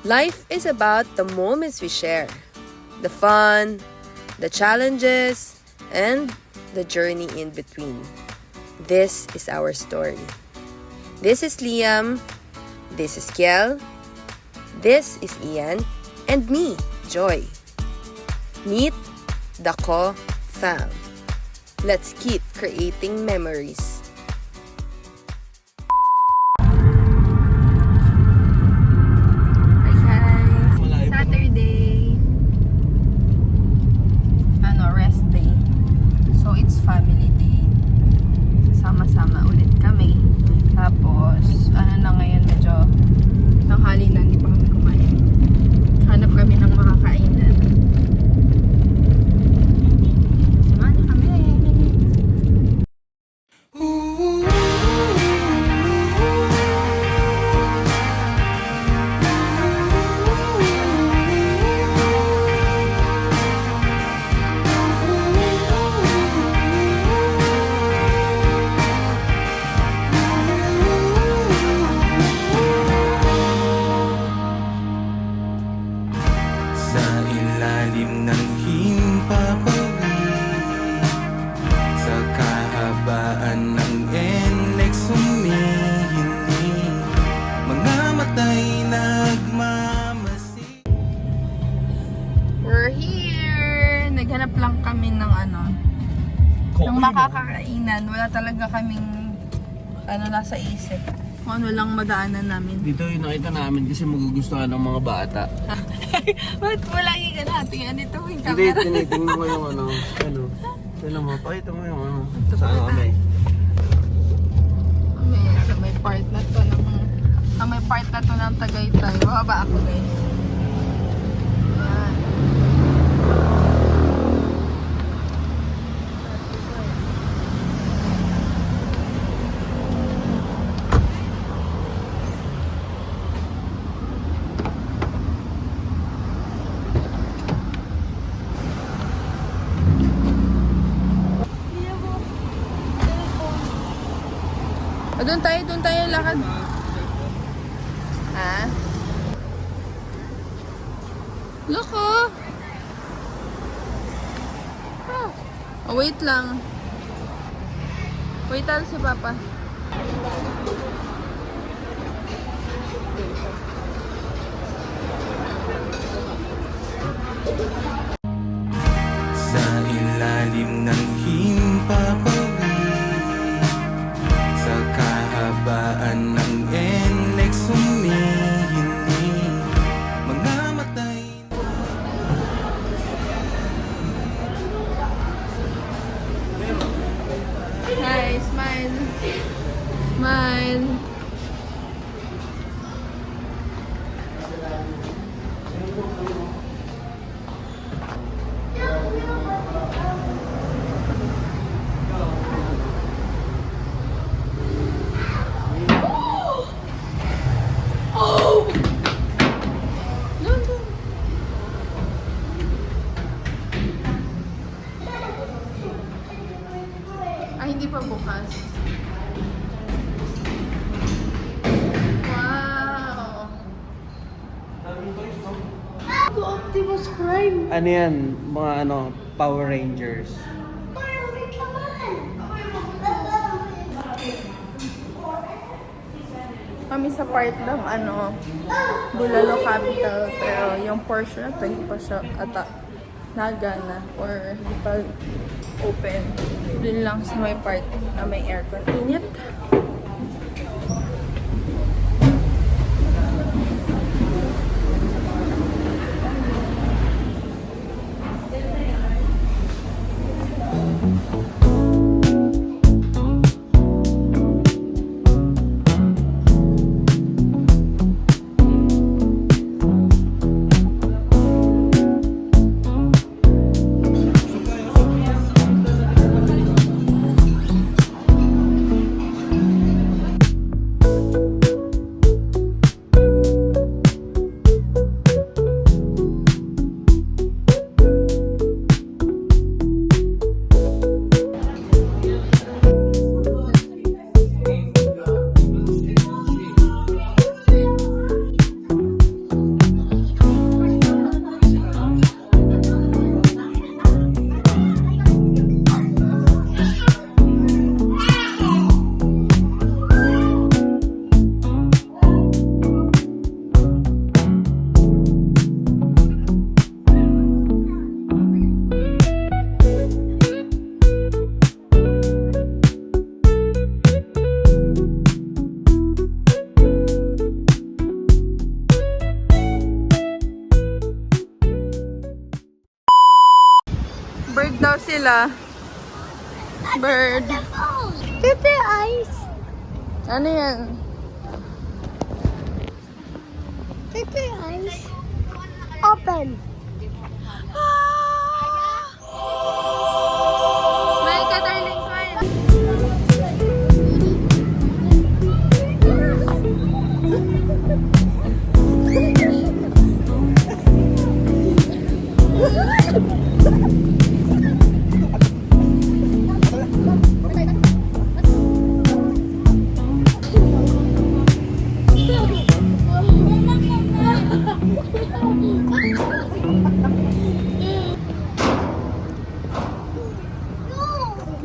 Life is about the moments we share, the fun, the challenges, and the journey in between. This is our story. This is Liam. This is Kiel. This is Ian. And me, Joy. Meet the Ko fam. Let's keep creating memories. Rest day. So, it's family day. Sama-sama ulit kami. Tapos, na ngayon, medyo tanghali na, hindi pa kami kumain. Hanap kami ng makakainan. Samahan na kami. We're here! Naghanap lang kami ng ng makakainan. Wala talaga kaming nasa isip. Kung ano lang madaanan namin. Dito yung nakita namin kasi magugustuhan ng mga bata. Ba't wala yung natin? Dito yung Hindi, camera. tinitingnan ko yung Tignan mo, pakita mo yung Saan kami? Sa may part na to ng Tagaytay. Bababa ako, guys. Ayan. Doon tayo lakad. Ha? Look, oh. Oh, wait lang. Wait si Papa. Sa ilalim ng himpapawid, sa kahabaan ng NLEX humihiling mga matay. Hi, smile. Smile. Ay, hindi pa bukas. Wow! Optimus Prime! Ano yan? Mga Power Rangers. Kami sa part ng Bulalo Capital, pero yung portion na to hindi pa siya nagana or hindi pa open. Dun lang sa may part na may aircon. Init! sila. Bird. Look their eyes. Ano yan? Look their eyes. Open. Smile ka, darling. Smile.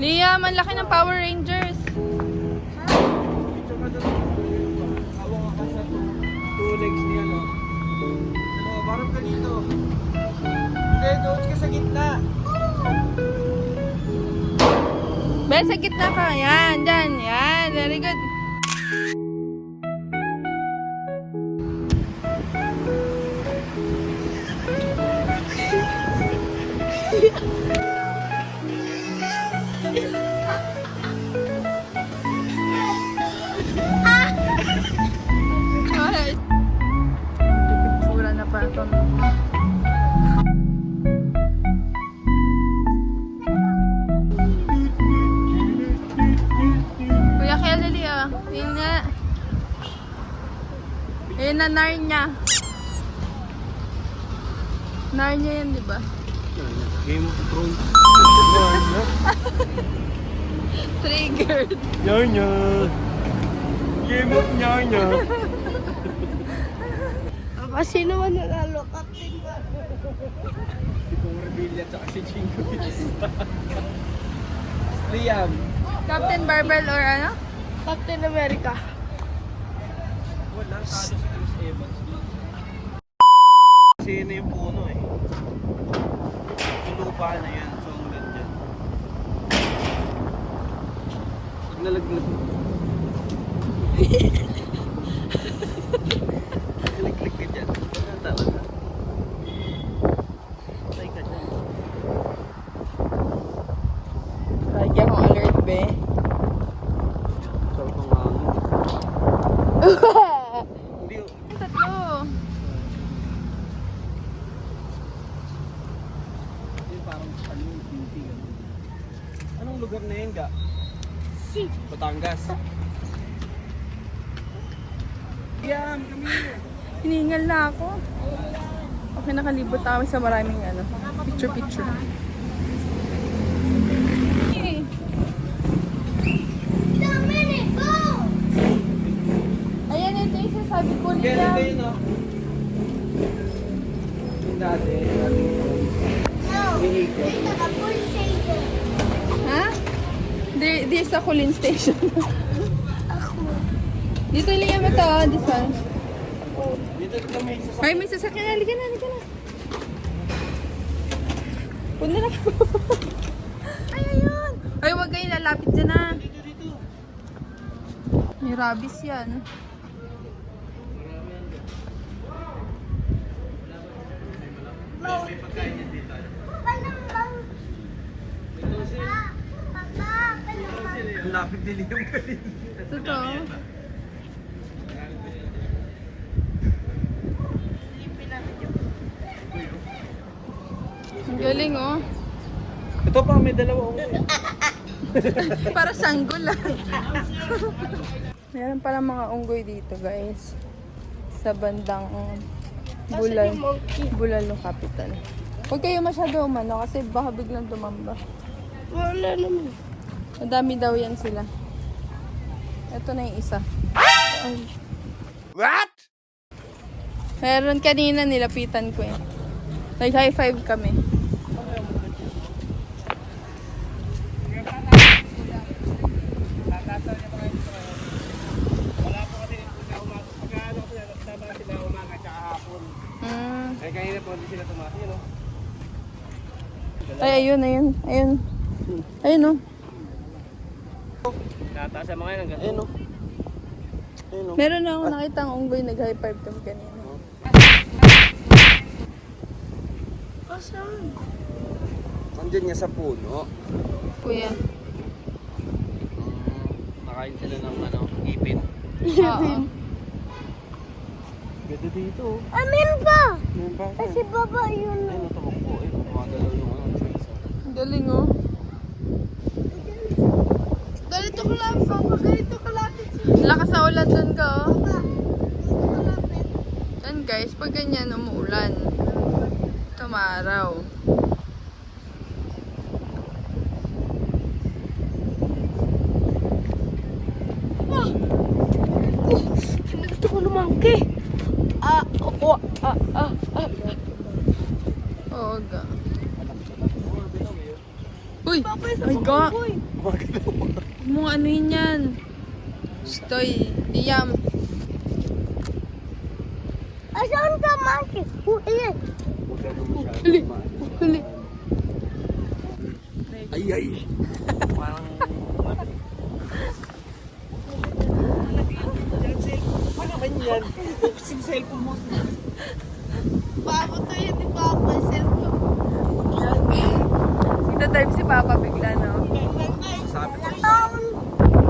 Liam, ang laki ng Power Rangers. Hawak ka sa two legs niya, no? Ano, parang ka dito. Hindi, doon ka sa gitna. Be, sa gitna ka. Yan, dyan. Yan, very good. Ay. Pictura na pa ito. Kuya Kelly, oh. Yun nga. Yun na Narnia. Narnia yan, di ba? Game of Thrones. Triggered. Nyanya. Game of Nyanya. Kasi naman nanalo, Captain. Si Kung Revilla at si Chingo. Liam. Captain Barbell or ano? Captain America. Walang talo si Chris Evans. Kasi na yung puno eh. Yung lupa na yan. So ang ganda. Pag nalaglag. Nalaglag ka dyan. Ang talaga. Patay ka dyan. Lagyan akong alert, be. Sarap ang hangin. Hindi oh. Tatlo. Yung parang ano yung beauty. Anong lugar na yun, Ga? Batangas. Yan, kami. Hiningal na ako. Okay, nakalibot kami sa maraming ano, picture-picture. Eh, ayan, ito yung sasabi ko Yan, niya. ito yun, no? Yung dati, Umiikot. Ha? Di sa Kulin Station. Dito liyan mo to, this one. Dito kami sa Ay, may sasakyan na. Halika na, halika na. Punta na po. Ay, ayun. Ay, huwag kayo lalapit dyan na. dito. May rabies yan. Ang lapit din yung galing. Totoo. Ang galing, oh. Ito pa, may dalawa ako. Para sanggol lang. Meron pala mga unggoy dito, guys. Sa bandang Bulalo Capital. Huwag kayo masyado umano kasi baka biglang tumamba. Wala naman. Madami daw yan sila. Ito na yung isa. Ay. What? Meron kanina nilapitan ko eh. Like high five kami. Eh, kanina po, hindi sila tumakas. Yun, oh. Ay, ayun, ayun, ayun. Ayun, oh. Tataas sa mga yan, ang ganda. Ayun, oh. Ayun, oh. Meron na ako nakita ang unggoy nag-high five kami kanina. Asan? Nandyan nga sa puno. Kuya. Nakain sila ng ano, ipin. Oo. Ganda dito. Amin pa! Meron pa ako. Kasi baba yun. Ay, natumakbo eh. Tumagalaw yung ano. Ang galing oh. Ganito ko lang, papa. Ganito ko lapit si Lakas sa ulan dun ka oh. papa. Ganito ko lapit. Yan guys, pag ganyan umuulan. Tumaraw. Gusto ko lumangki. Oo ga. Uy! Ay ga! Huwag mong ano yun yan. Stoy, Liam. Asan ka, monkey? Ayan. Huli! Huli! Ay, ay. Parang... Ano naman yan? Kasing cellphone mo. Papa to yun, di papa. Cellphone. Nagta-type si Papa bigla, no? Sabi ko Taon.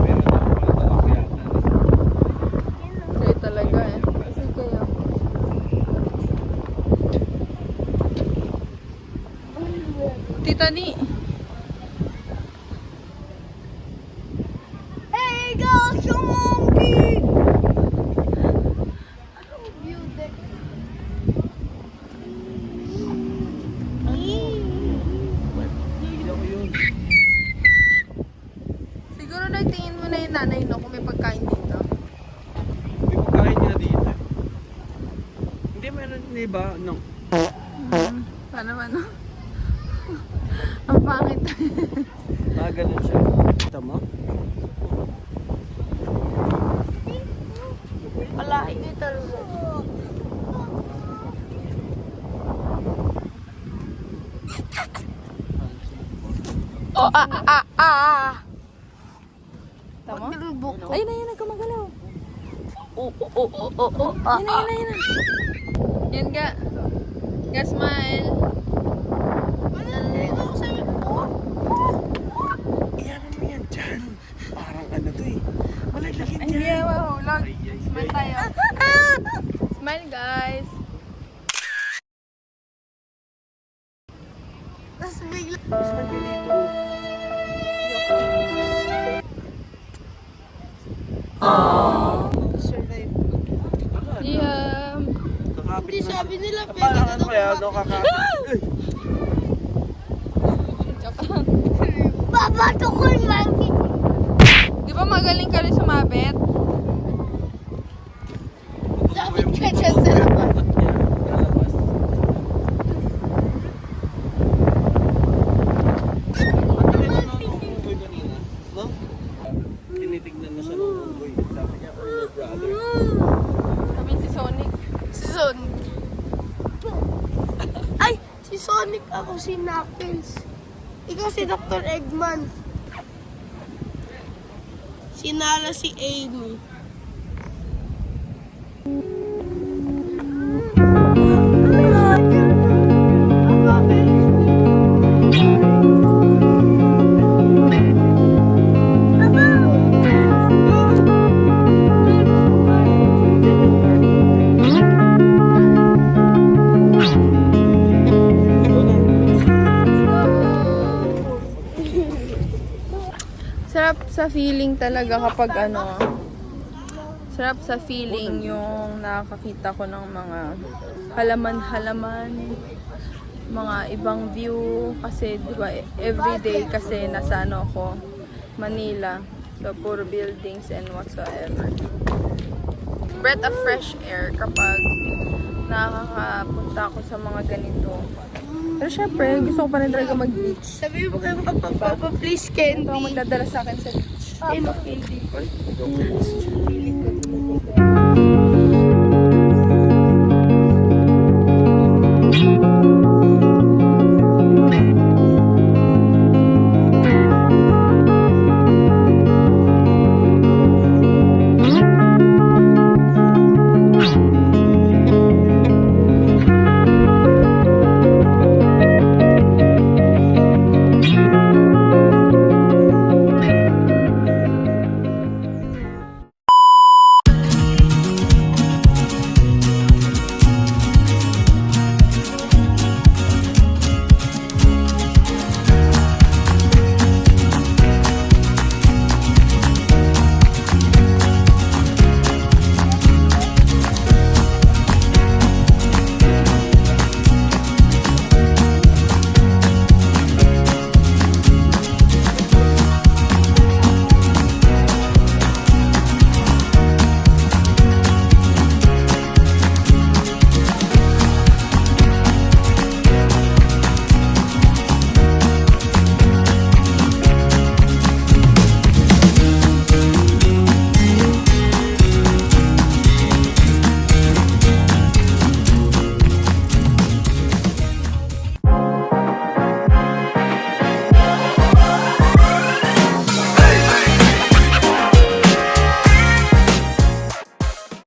meron na ako lalaki yata. Kayo talaga eh. Kasi kayo. Tita Ni. Hey, gosh, yung monkey! Anong view deck? Hindi ako yun. Siguro nagtingin mo na yung nanay, no? Kung may pagkain dito. May pagkain nga dito. Hindi meron, di ba? No. Paano man, no? Ang pangit. Ganun siya. Kita mo? Wala, hindi talaga. Oh, Tama? Buko. Ayun na, yun na, gumagalaw. Yun na, yun na. Yan ga. Ga, smile. Manaligo ako sa buko. Iyan mo yan dyan. Parang ano to eh. Malaglakin Ay, hindi dyan. na mahulog. Ay, ay, Smile tayo. Smile, guys. Tapos bigla. Smile ka dito. Survive. Yeah. Hindi sabi nila, pero Paano ito kaya? Ano kakapit? Babato ko yung monkey. Di ba magaling ka rin sumabit? Dapat ka dyan sa labas. Tinitignan na siya ng unggoy. Sabi niya, oh my brother. Kami si Sonic. Si Sonic. Ay! Si Sonic ako, si Knuckles. Ikaw si Dr. Eggman. Sinala si Amy. Sarap sa feeling talaga kapag ano. Sarap sa feeling yung nakakita ko ng mga halaman-halaman, mga ibang view kasi di ba everyday kasi nasa ano ako, Manila. So puro buildings and whatsoever. Breath of fresh air kapag nakakapunta ako sa mga ganito. Pero syempre, gusto ko pa rin talaga mag-beach. Sabi mo kay Papa, please Ito ang candy. magdadala sa akin sa beach. Papa, candy. Ay, ikaw.